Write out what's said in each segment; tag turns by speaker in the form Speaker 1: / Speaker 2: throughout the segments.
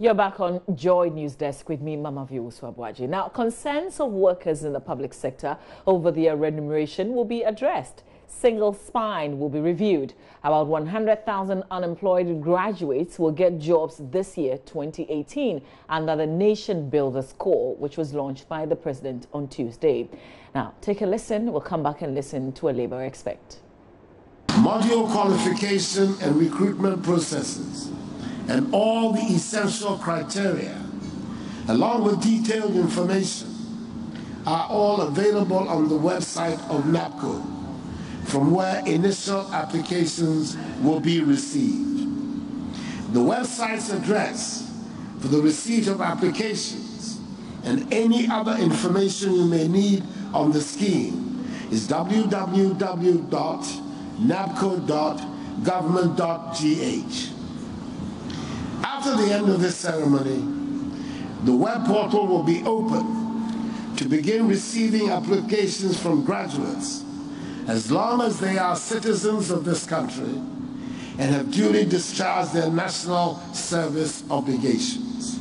Speaker 1: You're back on Joy News Desk with me, Mama Viewuswabwaji. Now, concerns of workers in the public sector over their remuneration will be addressed. Single spine will be reviewed. About 100,000 unemployed graduates will get jobs this year, 2018, under the Nation Builders Corps, which was launched by the president on Tuesday. Now, take a listen. We'll come back and listen to a labor expert.
Speaker 2: Module qualification and recruitment processes and all the essential criteria, along with detailed information, are all available on the website of NABCO, from where initial applications will be received. The website's address for the receipt of applications and any other information you may need on the scheme is www.nabco.government.gh. After the end of this ceremony, the web portal will be open to begin receiving applications from graduates as long as they are citizens of this country and have duly discharged their national service obligations.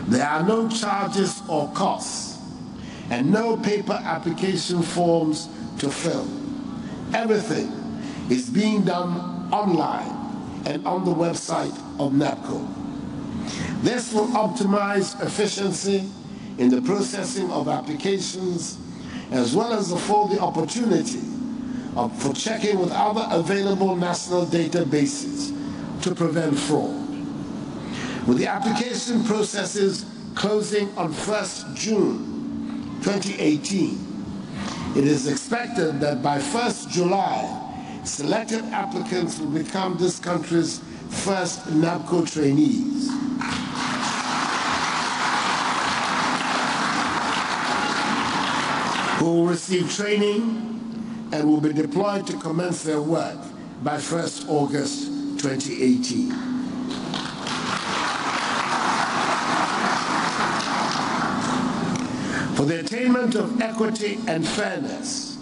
Speaker 2: There are no charges or costs and no paper application forms to fill. Everything is being done online and on the website of NABCO. This will optimize efficiency in the processing of applications, as well as afford the opportunity for checking with other available national databases to prevent fraud. With the application processes closing on 1st June 2018, it is expected that by 1st July, selected applicants will become this country's first NABCO trainees. Who will receive training and will be deployed to commence their work by 1st August 2018. For the attainment of equity and fairness,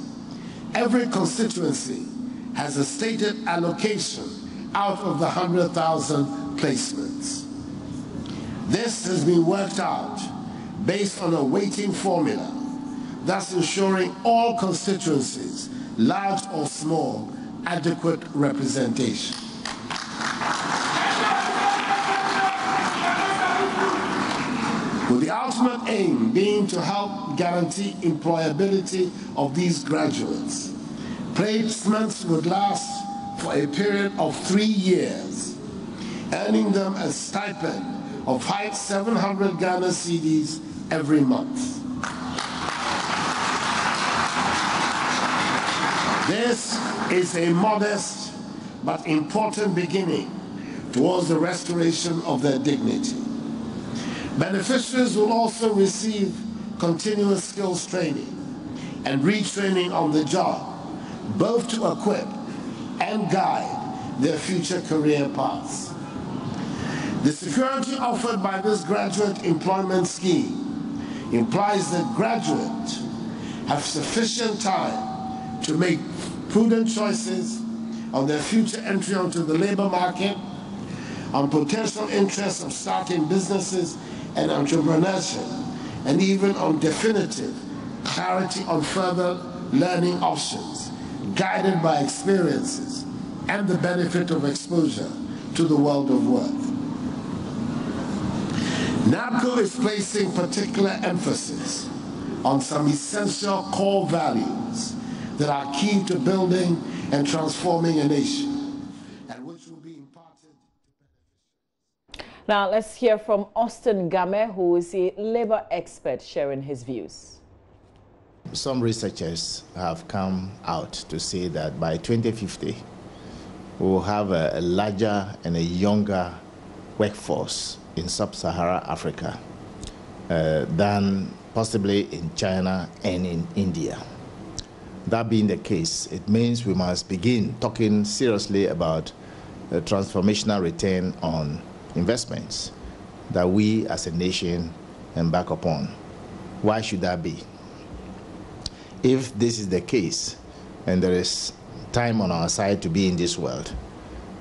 Speaker 2: every constituency has a stated allocation out of the 100,000 placements. This has been worked out based on a weighting formula, thus ensuring all constituencies, large or small, adequate representation. With the ultimate aim being to help guarantee employability of these graduates, placements would last for a period of 3 years, earning them a stipend of 700 Ghana cedis every month. This is a modest but important beginning towards the restoration of their dignity. Beneficiaries will also receive continuous skills training and retraining on the job, both to equip and guide their future career paths. The security offered by this graduate employment scheme implies that graduates have sufficient time to make prudent choices on their future entry onto the labor market, on potential interests of starting businesses and entrepreneurship, and even on definitive clarity on further learning options, guided by experiences and the benefit of exposure to the world of work. NABCO is placing particular emphasis on some essential core values that are key to building and transforming a nation, and which will be imparted to beneficiaries.
Speaker 1: Now, let's hear from Austin Game, who is a labor expert, sharing his views.
Speaker 3: Some researchers have come out to say that by 2050, we will have a larger and a younger workforce in sub-Saharan Africa than possibly in China and in India. That being the case, it means we must begin talking seriously about a transformational return on investments that we as a nation embark upon. Why should that be? If this is the case, and there is time on our side to be in this world,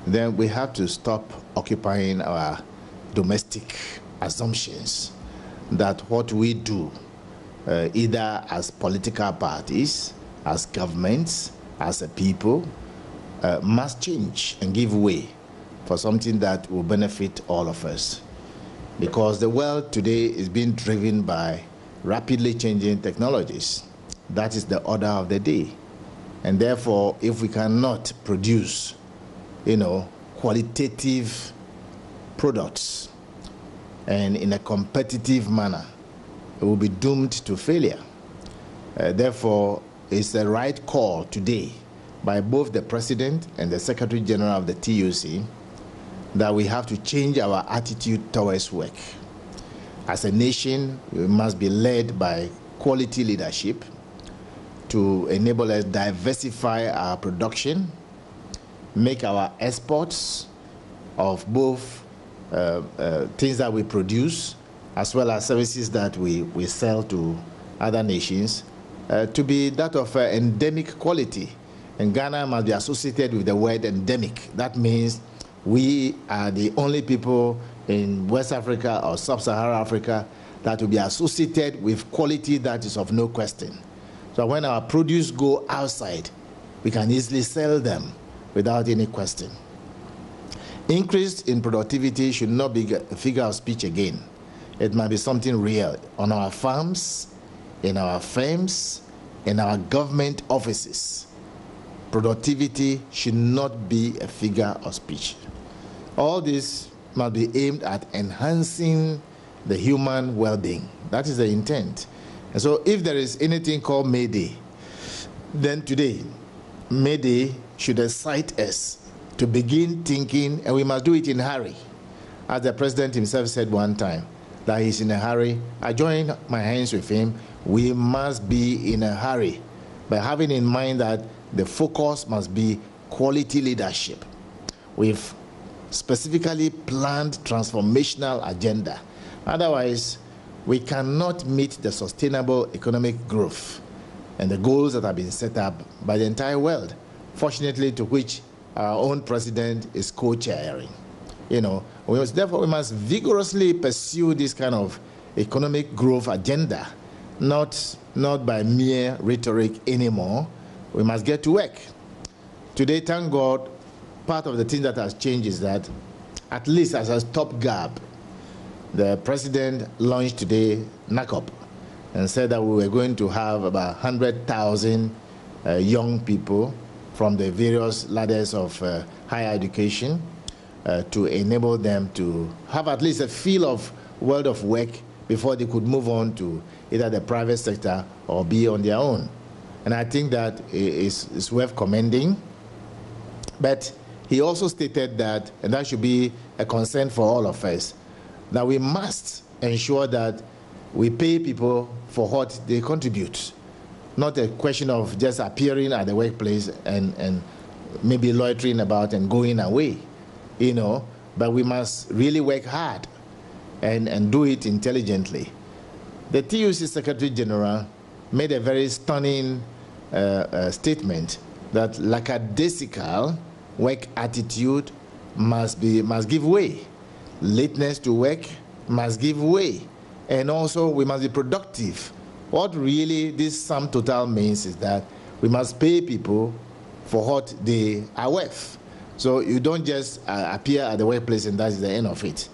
Speaker 3: then we have to stop occupying our domestic assumptions that what we do, either as political parties, as governments, as a people, must change and give way for something that will benefit all of us. Because the world today is being driven by rapidly changing technologies. That is the order of the day. And therefore, if we cannot produce, qualitative products and in a competitive manner, it will be doomed to failure. Therefore, it's the right call today by both the President and the Secretary General of the TUC that we have to change our attitude towards work. As a nation, we must be led by quality leadership to enable us diversify our production, make our exports of both things that we produce as well as services that we sell to other nations to be that of endemic quality. And Ghana must be associated with the word endemic. That means we are the only people in West Africa or Sub-Saharan Africa that will be associated with quality that is of no question. So when our produce go outside, we can easily sell them without any question. Increase in productivity should not be a figure of speech again. It must be something real on our farms, in our firms, in our government offices. Productivity should not be a figure of speech. All this must be aimed at enhancing the human well-being. That is the intent. And so if there is anything called May Day, then today, May Day should excite us to begin thinking, and we must do it in a hurry. As the President himself said one time, that he's in a hurry. I join my hands with him. We must be in a hurry by having in mind that the focus must be quality leadership. We've specifically planned transformational agenda. Otherwise, we cannot meet the sustainable economic growth and the goals that have been set up by the entire world, fortunately to which our own president is co-chairing. Therefore we must vigorously pursue this kind of economic growth agenda, not by mere rhetoric anymore. We must get to work. Today, thank God, part of the thing that has changed is that, at least as a stopgap, the president launched today NACOP and said that we were going to have about 100,000 young people from the various ladders of higher education to enable them to have at least a feel of world of work before they could move on to either the private sector or be on their own. And I think that is worth commending. But he also stated that, and that should be a concern for all of us, that we must ensure that we pay people for what they contribute. Not a question of just appearing at the workplace and maybe loitering about and going away, but we must really work hard and do it intelligently. The TUC Secretary General made a very stunning statement that lackadaisical work attitude must give way. Lateness to work must give way. And also we must be productive. What really this sum total means is that we must pay people for what they are worth. So you don't just appear at the workplace and that's the end of it.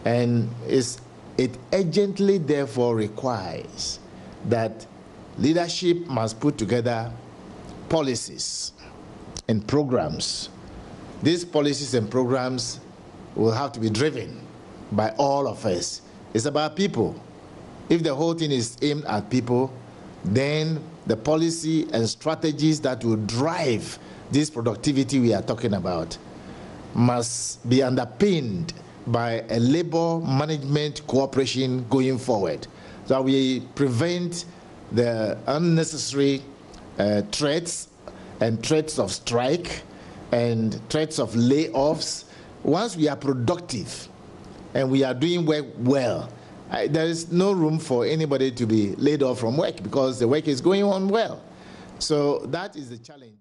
Speaker 3: And it urgently therefore requires that leadership must put together policies and programs. These policies and programs will have to be driven by all of us. It's about people. If the whole thing is aimed at people, then the policy and strategies that will drive this productivity we are talking about must be underpinned by a labor management cooperation going forward, so we prevent the unnecessary threats of strike and threats of layoffs. Once we are productive and we are doing work well, there is no room for anybody to be laid off from work because the work is going on well. So that is the challenge.